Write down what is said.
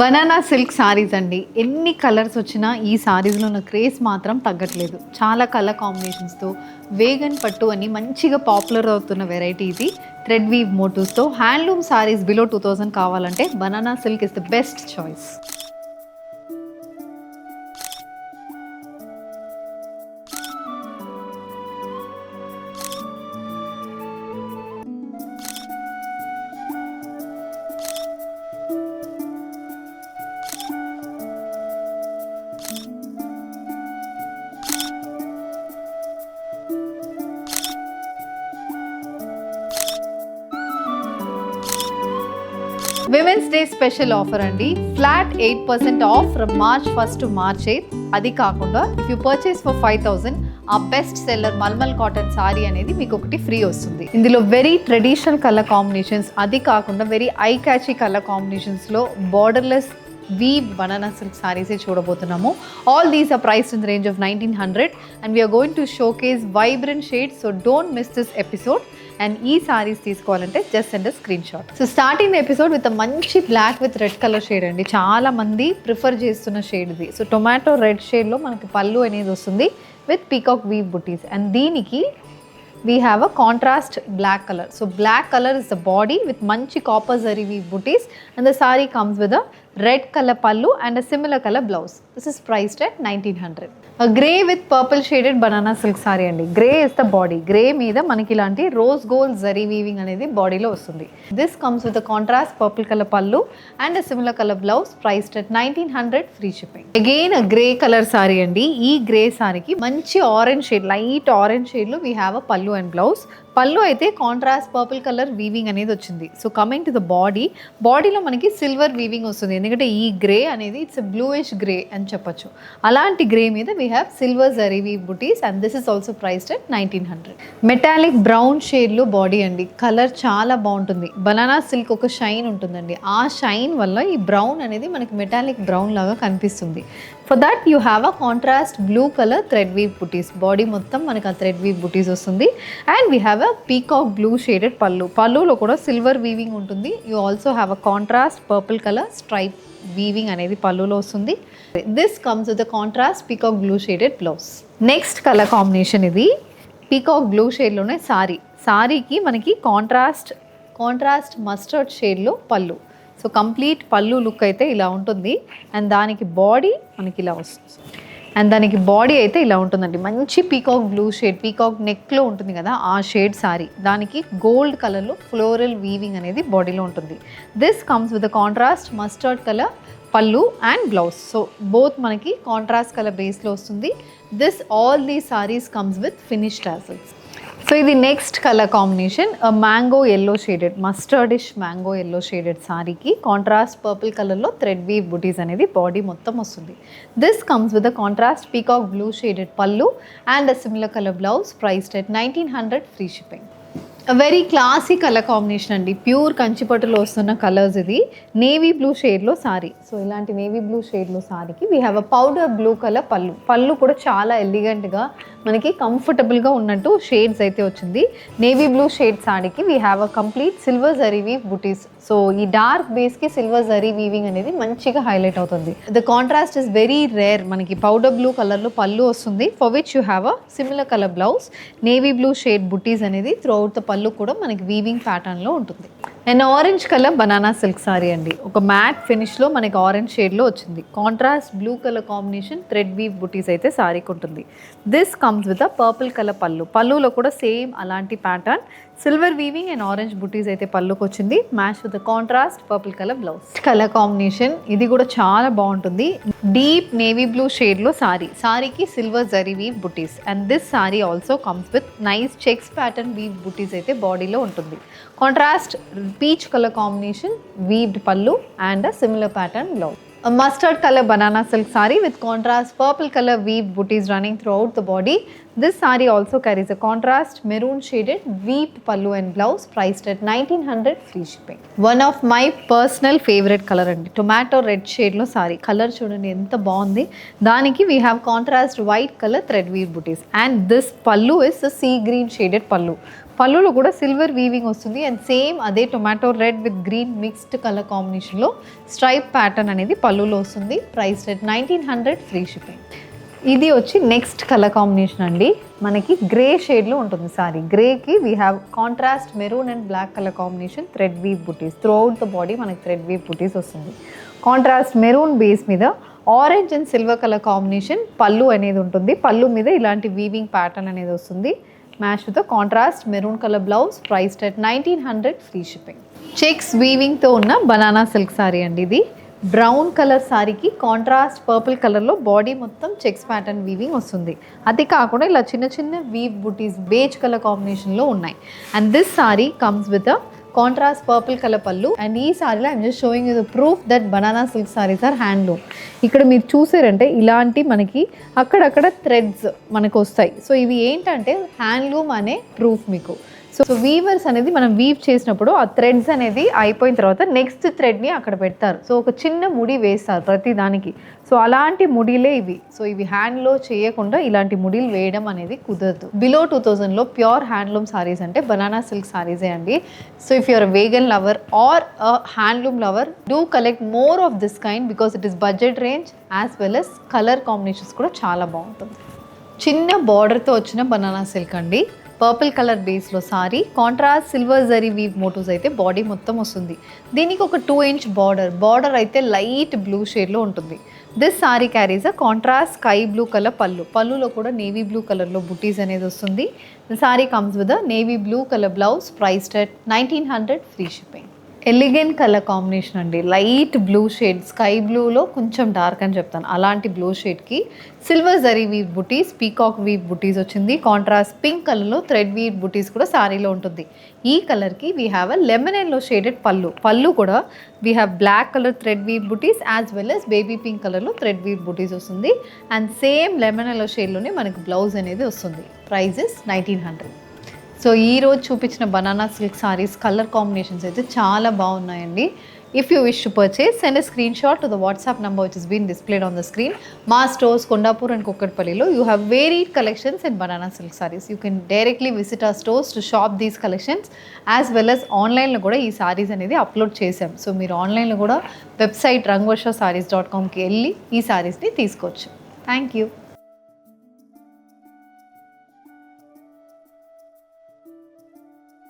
Banana silk saris అండి. ఎన్ని colours వచ్చినా ఈ సారీస్లో ఉన్న క్రేజ్ మాత్రం తగ్గట్లేదు. చాలా కలర్ కాంబినేషన్స్తో వేగన్ పట్టు అని మంచిగా పాపులర్ అవుతున్న వెరైటీ ఇది. థ్రెడ్ వీవ్ మోటివ్స్తో హ్యాండ్లూమ్ సారీస్ బిలో 2000 కావాలంటే banana silk is the best choice. Women's day special offer అండి. Flat 8% off from March 1st to March 8th. అది కాకుండా ఇఫ్ యూ పర్చేస్ ఫర్ 5000 ఆ best seller mulmul cotton sari అనేది మీకు ఒకటి ఫ్రీ వస్తుంది. ఇందులో వెరీ ట్రెడిషనల్ కలర్ కాంబినేషన్స్, అది కాకుండా వెరీ ఐ క్యాచీ కలర్ కాంబినేషన్స్లో బార్డర్లెస్ వీవ్ బనానా సిల్క్ సారీసే చూడబోతున్నాము. All these are priced in the range of 1900 and we're going to showcase vibrant shades. So don't miss this episode. And ఈ సారీస్ తీసుకోవాలంటే just send screenshot. So starting the episode with మంచి black with red colour shade అండి. చాలా మంది prefer చేస్తున్న shade ఇది. So tomato red షేడ్లో మనకి పళ్ళు అనేది వస్తుంది with peacock weave buttis. And దీనికి we have a contrast black color. So black color is the body with manchi copper zari weave booties, and the saree comes with a red color pallu and a similar color blouse. This is priced at 1900. A grey with purple shaded banana silk saree andi. Grey is the body. Grey meeda manaki ilanti rose gold zari weaving anedi body lo vastundi. This comes with a contrast purple color pallu and a similar color blouse, priced at 1900, free shipping. Again a grey color saree andi. Ee grey saree ki manchi orange shade, light orange shade lo we have a pallu and blouse. పళ్ళు అయితే contrast purple colour weaving అనేది వచ్చింది. So coming to the బాడీలో మనకి silver weaving వస్తుంది. ఎందుకంటే ఈ grey అనేది ఇట్స్ బ్లూయిష్ గ్రే అని చెప్పొచ్చు. అలాంటి గ్రే మీద we have silver zari weave buttis and this is also priced at 1900. Metallic brown షేడ్లో బాడీ అండి. కలర్ చాలా బాగుంటుంది. బనానా సిల్క్ ఒక షైన్ ఉంటుందండి. ఆ షైన్ వల్ల ఈ బ్రౌన్ అనేది మనకి మెటాలిక్ బ్రౌన్ లాగా కనిపిస్తుంది. For that you have a contrast blue colour thread weave butis. Body మొత్తం మనకి ఆ థ్రెడ్ వీవ్ బుటీస్ వస్తుంది. And we have a peacock blue shaded పళ్ళులో కూడా సిల్వర్ వీవింగ్ ఉంటుంది. You also have a contrast purple colour stripe weaving అనేది పళ్ళులో వస్తుంది. This comes with the contrast peacock blue shaded blouse. Next colour combination ఇది peacock blue షేడ్లోనే సారీకి మనకి కాంట్రాస్ట్ మస్టర్డ్ షేడ్లో పళ్ళు. సో కంప్లీట్ పళ్ళు లుక్ అయితే ఇలా ఉంటుంది. అండ్ దానికి బాడీ మనకి ఇలా వస్తుంది. అండ్ దానికి బాడీ అయితే ఇలా ఉంటుందండి. మంచి పీకాక్ బ్లూ షేడ్, పీకాక్ నెక్లో ఉంటుంది కదా ఆ షేడ్ సారీ. దానికి గోల్డ్ కలర్లో ఫ్లోరల్ వీవింగ్ అనేది బాడీలో ఉంటుంది. This comes with the contrast mustard colour pallu and blouse. So both మనకి కాంట్రాస్ట్ కలర్ బేస్లో వస్తుంది. This all the saris comes with finished tassels. So ఇది next colour combination mango yellow shaded, mustardish mango yellow shaded సారీకి contrast purple కలర్లో thread weave butis అనేది body మొత్తం వస్తుంది. This comes with the contrast peacock blue shaded pallu and a similar colour blouse, priced at 1900, free shipping. Very classy colour combination అండి. Pure కంచిపట్టులో వస్తున్న colours ఇది. Navy blue షేడ్లో సారీ. సో ఇలాంటి నేవీ బ్లూ షేడ్లో సారీకి we have a powder blue colour pallu కూడా చాలా ఎలిగెంట్గా మనకి కంఫర్టబుల్గా ఉన్నట్టు షేడ్స్ అయితే వచ్చింది. నేవీ బ్లూ షేడ్ సారీకి we have a complete silver zari weave butis. So ఈ డార్క్ బేస్కి సిల్వర్ జరీ వీవింగ్ అనేది మంచిగా హైలైట్ అవుతుంది. The contrast is very rare. మనకి పౌడర్ బ్లూ కలర్లో పళ్ళు వస్తుంది, for which you have a similar colour blouse. Navy blue shade butis అనేది త్రూ అవుట్ ద పళ్ళు కూడా మనకి వీవింగ్ ప్యాటర్న్లో ఉంటుంది. And orange colour banana silk sari అండి. ఒక మ్యాట్ ఫినిష్లో మనకి ఆరెంజ్ షేడ్లో వచ్చింది. Contrast blue colour combination thread weave butis అయితే సారీకి ఉంటుంది. This comes with a purple colour పళ్ళులో కూడా సేమ్ అలాంటి pattern, silver weaving and orange butis అయితే పళ్ళుకి వచ్చింది. Match with contrast purple colour blouse. Colour combination ఇది కూడా చాలా బాగుంటుంది. డీప్ నేవీ బ్లూ షేడ్లో సారీకి silver zari weave buttis. And this sorry also comes with nice checks pattern weave butis అయితే బాడీలో ఉంటుంది. Contrast peach colour combination weaved pallu and a similar pattern blouse. A mustard color banana silk saree with contrast purple color weave booties running throughout the body. This saree also carries a contrast maroon shaded weaved pallu and blouse, priced at 1900, free shipping. One of my personal favorite color andi, tomato red shade lo saree. Color chudandi enta baagundi. Daniki we have contrast white color thread weave booties and this pallu is a sea green shaded pallu. పళ్ళులో కూడా silver weaving వస్తుంది and same అదే tomato red with green mixed colour కాంబినేషన్లో stripe pattern అనేది పళ్ళులో వస్తుంది. Price rate 1900, free shipping. ఇది వచ్చి నెక్స్ట్ కలర్ కాంబినేషన్ అండి. మనకి గ్రే షేడ్లో ఉంటుంది సారీ. గ్రేకి we have contrast maroon and black colour combination thread weave butis throughout the body మనకి థ్రెడ్ వీవ్ బుటీస్ వస్తుంది. కాంట్రాస్ట్ మెరూన్ బేస్ మీద orange and silver colour combination pallu అనేది ఉంటుంది. పళ్ళు మీద ఇలాంటి వీవింగ్ ప్యాటర్న్ అనేది వస్తుంది. Match with contrast maroon colour blouse. Price at 1900, free shipping. Checks వీవింగ్తో ఉన్న బనానా సిల్క్ సారీ అండి. ఇది బ్రౌన్ కలర్ సారీకి కాంట్రాస్ట్ పర్పుల్ కలర్లో బాడీ మొత్తం చెక్స్ ప్యాటర్న్ వీవింగ్ వస్తుంది. అది కాకుండా ఇలా చిన్న చిన్న వీవ్ బుటీస్ బేజ్ కలర్ కాంబినేషన్లో ఉన్నాయి. And this sari comes with a contrast purple colour pallu. And ఈ సారీలో I'm just showing you the proof that banana silk saris are handloom. ఇక్కడ మీరు చూసారంటే ఇలాంటి మనకి అక్కడక్కడ థ్రెడ్స్ మనకు వస్తాయి. సో ఇవి ఏంటంటే హ్యాండ్లూమ్ అనే ప్రూఫ్ మీకు. సో వీవర్స్ అనేది మనం వీవ్ చేసినప్పుడు ఆ థ్రెడ్స్ అనేది అయిపోయిన తర్వాత నెక్స్ట్ థ్రెడ్ని అక్కడ పెడతారు. సో ఒక చిన్న ముడి వేస్తారు ప్రతి దానికి. సో అలాంటి ముడిలే ఇవి. సో ఇవి హ్యాండ్లో చేయకుండా ఇలాంటి ముడిలు వేయడం అనేది కుదరదు. బిలో 2000లో ప్యూర్ హ్యాండ్లూమ్ సారీస్ అంటే బనానా సిల్క్ సారీసే అండి. So if you're vegan lover or a handloom lover, do collect more of this kind because it is budget range as well as colour combinations కూడా చాలా బాగుంటుంది. చిన్న బార్డర్తో వచ్చిన బనానా సిల్క్ అండి. పర్పుల్ కలర్ బేస్లో sari, contrast silver zari weave motifs అయితే body మొత్తం వస్తుంది. దీనికి ఒక 2 ఇంచ్ బార్డర్ అయితే లైట్ బ్లూ షేడ్లో ఉంటుంది. This sorry carries a contrast sky blue colour పళ్ళులో కూడా నేవీ బ్లూ కలర్లో బుటీస్ అనేది వస్తుంది. The sorry comes with a navy blue colour blouse. Price at 1900, free shipping. Elegant colour combination అండి. లైట్ బ్లూ షేడ్, స్కై బ్లూలో కొంచెం dark అని చెప్తాను, అలాంటి బ్లూ షేడ్కి సిల్వర్ జరీ వీవ్ బుటీస్, పీకాక్ వీవ్ బుటీస్ వచ్చింది. కాంట్రాస్ట్ పింక్ కలర్లో థ్రెడ్ వీవ్ బుటీస్ కూడా సారీలో ఉంటుంది. ఈ కలర్కి we have a lemon yellow shaded pallu కూడా we have black colour thread weave butis as well as baby pink కలర్లో థ్రెడ్ వీవ్ బుటీస్ వస్తుంది. అండ్ సేమ్ లెమన్ ఎల్లో షేడ్లోనే మనకు బ్లౌజ్ అనేది వస్తుంది. Price is 1900. సో ఈరోజు చూపించిన banana silk saris colour combinations అయితే చాలా బాగున్నాయండి. If you wish to purchase, send a screenshot to the WhatsApp number which is been displayed on the screen. మా స్టోర్స్ కొండాపూర్ అండ్ కుక్కట్పల్లిలో you have varied collections in banana silk saris. You can directly visit our stores to shop these collections as well as ఆన్లైన్లో కూడా ఈ సారీస్ అనేది upload చేసాం. So మీరు ఆన్లైన్లో కూడా వెబ్సైట్ rangvarshasarees.comకి వెళ్ళి ఈ సారీస్ని తీసుకోవచ్చు. Thank you.